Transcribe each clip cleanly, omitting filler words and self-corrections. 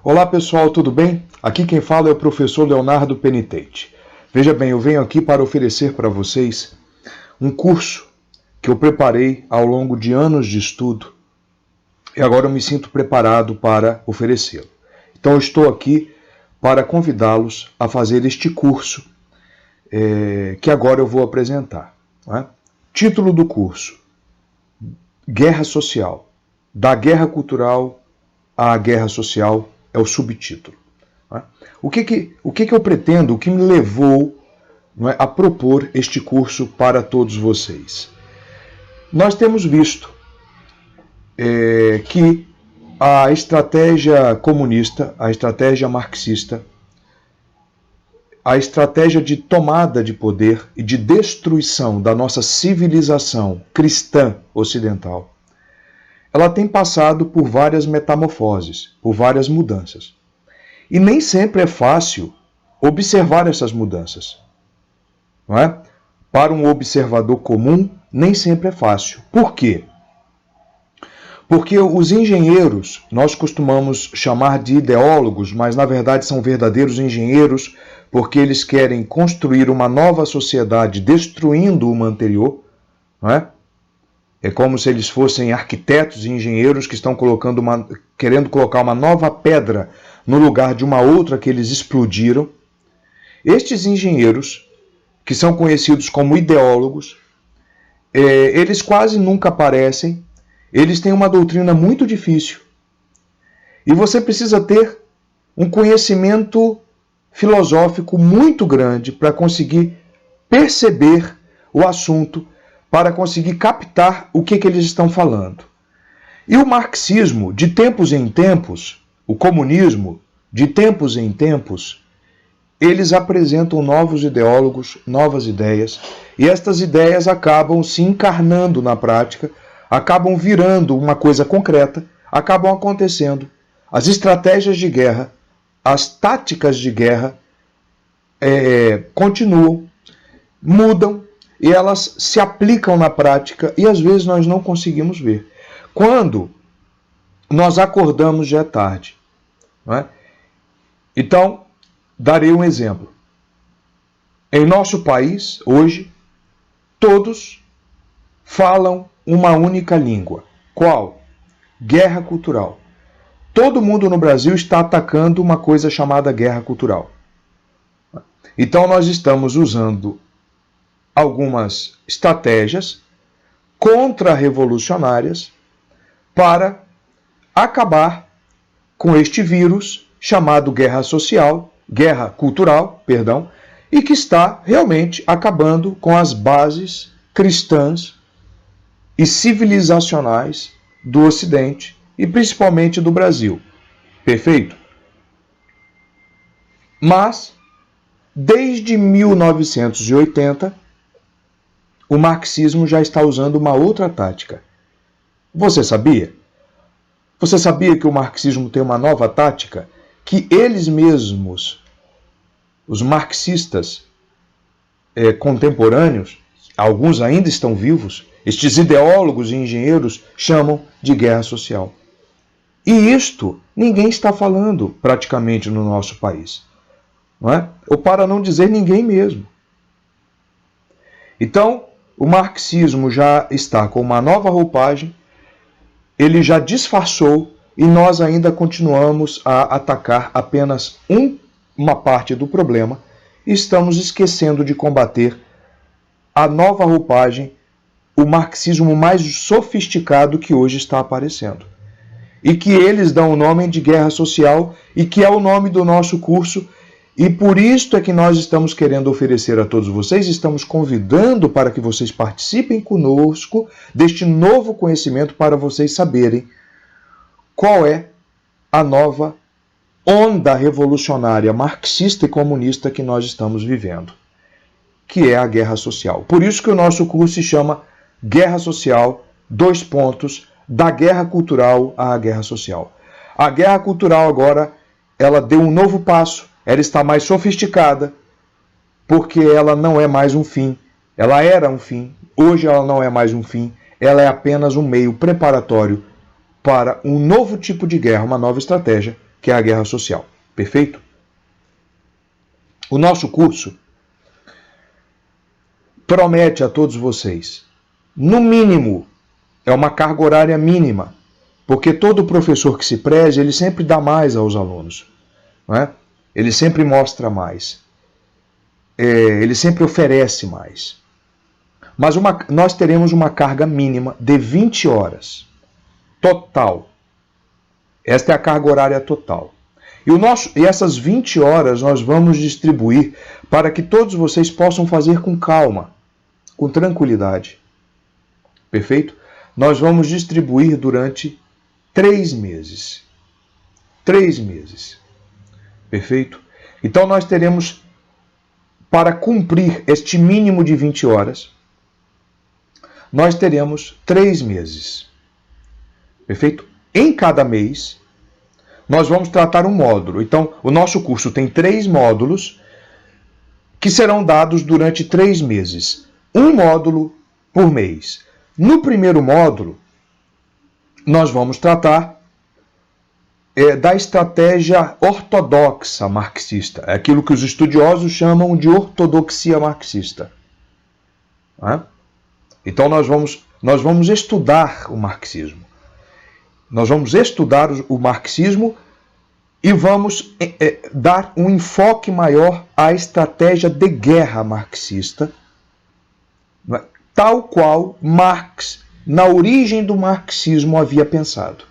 Olá pessoal, tudo bem? Aqui quem fala é o professor Leonardo Penitente. Veja bem, eu venho aqui para oferecer para vocês um curso que eu preparei ao longo de anos de estudo e agora eu me sinto preparado para oferecê-lo. Então eu estou aqui para convidá-los a fazer este curso que agora eu vou apresentar. Né? Título do curso: Guerra Social. Da guerra cultural à guerra social é o subtítulo. Né? O que eu pretendo, o que me levou, não é, a propor este curso para todos vocês? Nós temos visto que a estratégia comunista, a estratégia marxista, a estratégia de tomada de poder e de destruição da nossa civilização cristã ocidental, ela tem passado por várias metamorfoses, por várias mudanças. E nem sempre é fácil observar essas mudanças. Não é? Para um observador comum, nem sempre é fácil. Por quê? Porque os engenheiros, nós costumamos chamar de ideólogos, mas na verdade são verdadeiros engenheiros, porque eles querem construir uma nova sociedade destruindo uma anterior. Não é? É como se eles fossem arquitetos e engenheiros que estão querendo colocar uma nova pedra no lugar de uma outra que eles explodiram. Estes engenheiros, que são conhecidos como ideólogos, eles quase nunca aparecem, eles têm uma doutrina muito difícil. E você precisa ter um conhecimento filosófico muito grande para conseguir perceber o assunto, para conseguir captar o que eles estão falando. E o marxismo, de tempos em tempos, o comunismo, de tempos em tempos, eles apresentam novos ideólogos, novas ideias, e estas ideias acabam se encarnando na prática, acabam virando uma coisa concreta, acabam acontecendo. As estratégias de guerra, as táticas de guerra continuam, mudam, e elas se aplicam na prática e às vezes nós não conseguimos ver. Quando nós acordamos já é tarde. Não é? Então, darei um exemplo. Em nosso país, hoje, todos falam uma única língua. Qual? Guerra cultural. Todo mundo no Brasil está atacando uma coisa chamada guerra cultural. Então nós estamos usando algumas estratégias contra-revolucionárias para acabar com este vírus chamado guerra cultural, e que está realmente acabando com as bases cristãs e civilizacionais do Ocidente e principalmente do Brasil. Perfeito? Mas, desde 1980, o marxismo já está usando uma outra tática. Você sabia? Você sabia que o marxismo tem uma nova tática? Que eles mesmos, os marxistas contemporâneos, alguns ainda estão vivos, estes ideólogos e engenheiros chamam de guerra social. E isto ninguém está falando praticamente no nosso país. Não é? Ou para não dizer ninguém mesmo. Então, o marxismo já está com uma nova roupagem, ele já disfarçou e nós ainda continuamos a atacar apenas uma parte do problema e estamos esquecendo de combater a nova roupagem, o marxismo mais sofisticado que hoje está aparecendo. E que eles dão o nome de guerra social e que é o nome do nosso curso. E por isto é que nós estamos querendo oferecer a todos vocês, estamos convidando para que vocês participem conosco deste novo conhecimento para vocês saberem qual é a nova onda revolucionária marxista e comunista que nós estamos vivendo, que é a guerra social. Por isso que o nosso curso se chama Guerra Social, da guerra cultural à guerra social. A guerra cultural agora, ela deu um novo passo. Ela está mais sofisticada, porque ela não é mais um fim. Ela era um fim, hoje ela não é mais um fim, ela é apenas um meio preparatório para um novo tipo de guerra, uma nova estratégia, que é a guerra social. Perfeito? O nosso curso promete a todos vocês, no mínimo, é uma carga horária mínima, porque todo professor que se preze, ele sempre dá mais aos alunos, não é? Ele sempre mostra mais, ele sempre oferece mais. Mas nós teremos uma carga mínima de 20 horas, total. Esta é a carga horária total. E essas 20 horas nós vamos distribuir para que todos vocês possam fazer com calma, com tranquilidade. Perfeito? Nós vamos distribuir durante 3 meses. 3 meses. Perfeito? Então nós teremos, para cumprir este mínimo de 20 horas, nós teremos 3 meses. Perfeito? Em cada mês, nós vamos tratar um módulo. Então, o nosso curso tem 3 módulos que serão dados durante 3 meses. Um módulo por mês. No primeiro módulo, nós vamos tratar da estratégia ortodoxa marxista. É aquilo que os estudiosos chamam de ortodoxia marxista. Então nós vamos estudar o marxismo. Nós vamos estudar o marxismo e vamos dar um enfoque maior à estratégia de guerra marxista, tal qual Marx, na origem do marxismo, havia pensado.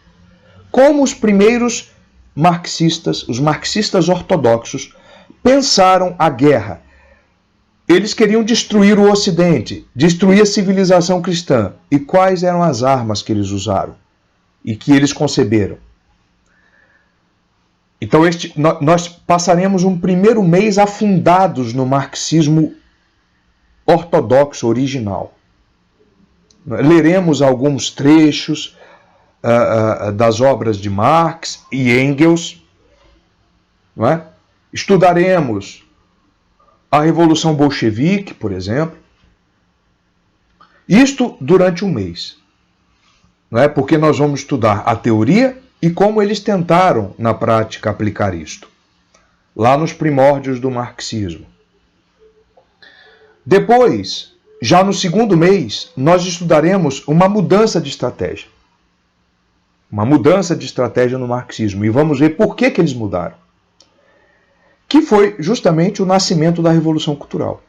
Como os primeiros marxistas, os marxistas ortodoxos, pensaram a guerra. Eles queriam destruir o Ocidente, destruir a civilização cristã. E quais eram as armas que eles usaram e que eles conceberam? Então nós passaremos um primeiro mês afundados no marxismo ortodoxo original. Leremos alguns trechos das obras de Marx e Engels. Não é? Estudaremos a Revolução Bolchevique, por exemplo. Isto durante um mês. Não é? Porque nós vamos estudar a teoria e como eles tentaram, na prática, aplicar isto. Lá nos primórdios do marxismo. Depois, já no segundo mês, nós estudaremos uma mudança de estratégia. Uma mudança de estratégia no marxismo. E vamos ver por que eles mudaram. Que foi justamente o nascimento da Revolução Cultural.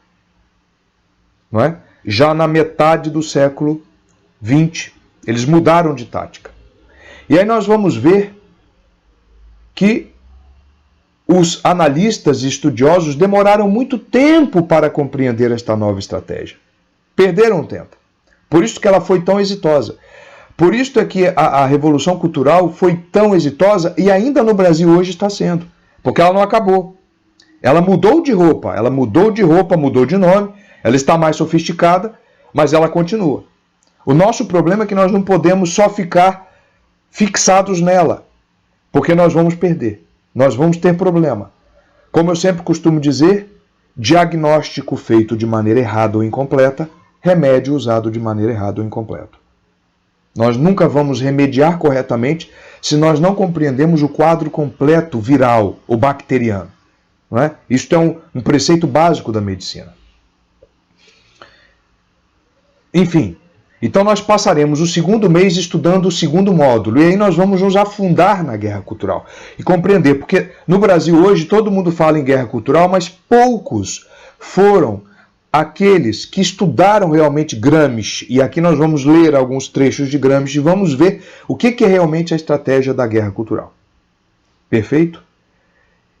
Não é? Já na metade do século XX, eles mudaram de tática. E aí nós vamos ver que os analistas e estudiosos demoraram muito tempo para compreender esta nova estratégia. Perderam tempo. Por isso que ela foi tão exitosa. Por isso é que a Revolução Cultural foi tão exitosa e ainda no Brasil hoje está sendo. Porque ela não acabou. Ela mudou de roupa, mudou de nome, ela está mais sofisticada, mas ela continua. O nosso problema é que nós não podemos só ficar fixados nela, porque nós vamos perder, nós vamos ter problema. Como eu sempre costumo dizer, diagnóstico feito de maneira errada ou incompleta, remédio usado de maneira errada ou incompleta. Nós nunca vamos remediar corretamente se nós não compreendemos o quadro completo viral ou bacteriano. Não é? Isto é um preceito básico da medicina. Enfim, então nós passaremos o segundo mês estudando o segundo módulo, e aí nós vamos nos afundar na guerra cultural e compreender, porque no Brasil hoje todo mundo fala em guerra cultural, mas poucos foram aqueles que estudaram realmente Gramsci, e aqui nós vamos ler alguns trechos de Gramsci e vamos ver o que é realmente a estratégia da guerra cultural. Perfeito?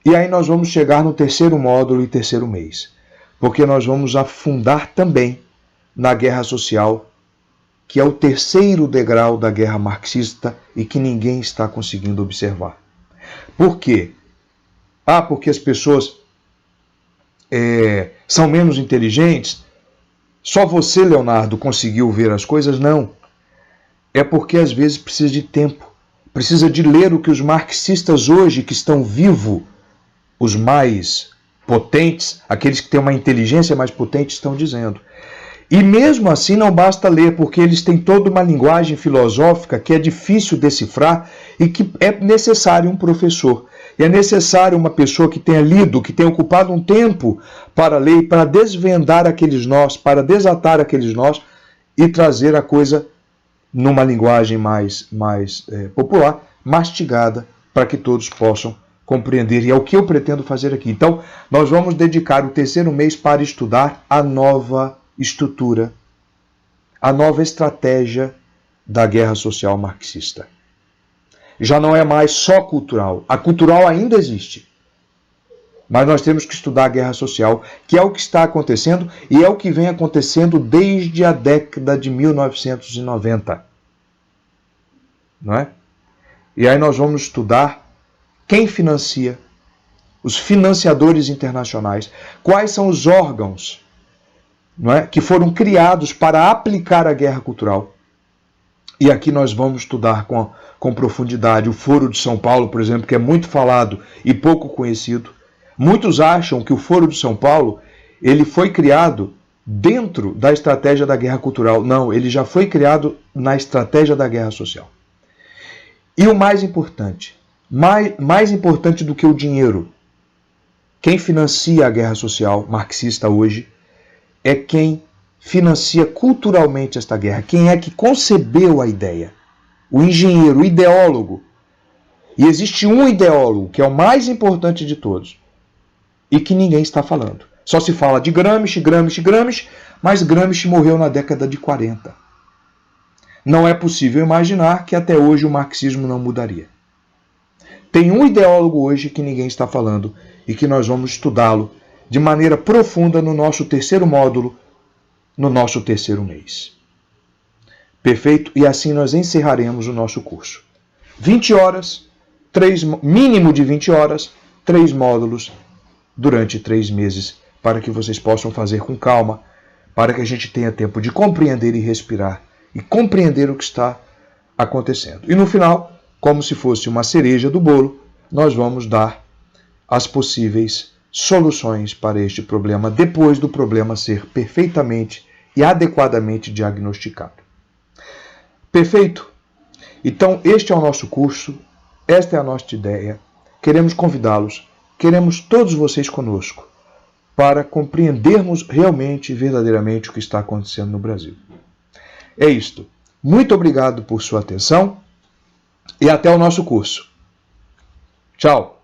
E aí nós vamos chegar no terceiro módulo e terceiro mês, porque nós vamos afundar também na guerra social, que é o terceiro degrau da guerra marxista e que ninguém está conseguindo observar. Por quê? Porque as pessoas são menos inteligentes? Só você, Leonardo, conseguiu ver as coisas? Não. É porque às vezes precisa de tempo. Precisa de ler o que os marxistas hoje, que estão vivos, os mais potentes, aqueles que têm uma inteligência mais potente, estão dizendo. E mesmo assim não basta ler, porque eles têm toda uma linguagem filosófica que é difícil decifrar e que é necessário um professor. E é necessário uma pessoa que tenha lido, que tenha ocupado um tempo para ler, para desvendar aqueles nós, para desatar aqueles nós e trazer a coisa numa linguagem mais popular, mastigada, para que todos possam compreender. E é o que eu pretendo fazer aqui. Então, nós vamos dedicar o terceiro mês para estudar a nova estrutura, a nova estratégia da guerra social marxista. Já não é mais só cultural. A cultural ainda existe. Mas nós temos que estudar a guerra social, que é o que está acontecendo e é o que vem acontecendo desde a década de 1990. Não é? E aí nós vamos estudar quem financia, os financiadores internacionais, quais são os órgãos, não é, que foram criados para aplicar a guerra cultural. E aqui nós vamos estudar com profundidade o Foro de São Paulo, por exemplo, que é muito falado e pouco conhecido. Muitos acham que o Foro de São Paulo ele foi criado dentro da estratégia da guerra cultural. Não, ele já foi criado na estratégia da guerra social. E o mais importante, mais importante do que o dinheiro, quem financia a guerra social marxista hoje é quem financia culturalmente esta guerra. Quem é que concebeu a ideia? O engenheiro, o ideólogo. E existe um ideólogo que é o mais importante de todos e que ninguém está falando. Só se fala de Gramsci, mas Gramsci morreu na década de 40. Não é possível imaginar que até hoje o marxismo não mudaria. Tem um ideólogo hoje que ninguém está falando e que nós vamos estudá-lo de maneira profunda no nosso terceiro módulo, no nosso terceiro mês. Perfeito? E assim nós encerraremos o nosso curso. 20 horas, mínimo de 20 horas, 3 módulos durante 3 meses, para que vocês possam fazer com calma, para que a gente tenha tempo de compreender e respirar, e compreender o que está acontecendo. E no final, como se fosse uma cereja do bolo, nós vamos dar as possíveis soluções para este problema, depois do problema ser perfeitamente e adequadamente diagnosticado. Perfeito? Então, este é o nosso curso, esta é a nossa ideia. Queremos convidá-los, queremos todos vocês conosco, para compreendermos realmente e verdadeiramente o que está acontecendo no Brasil. É isto. Muito obrigado por sua atenção e até o nosso curso. Tchau!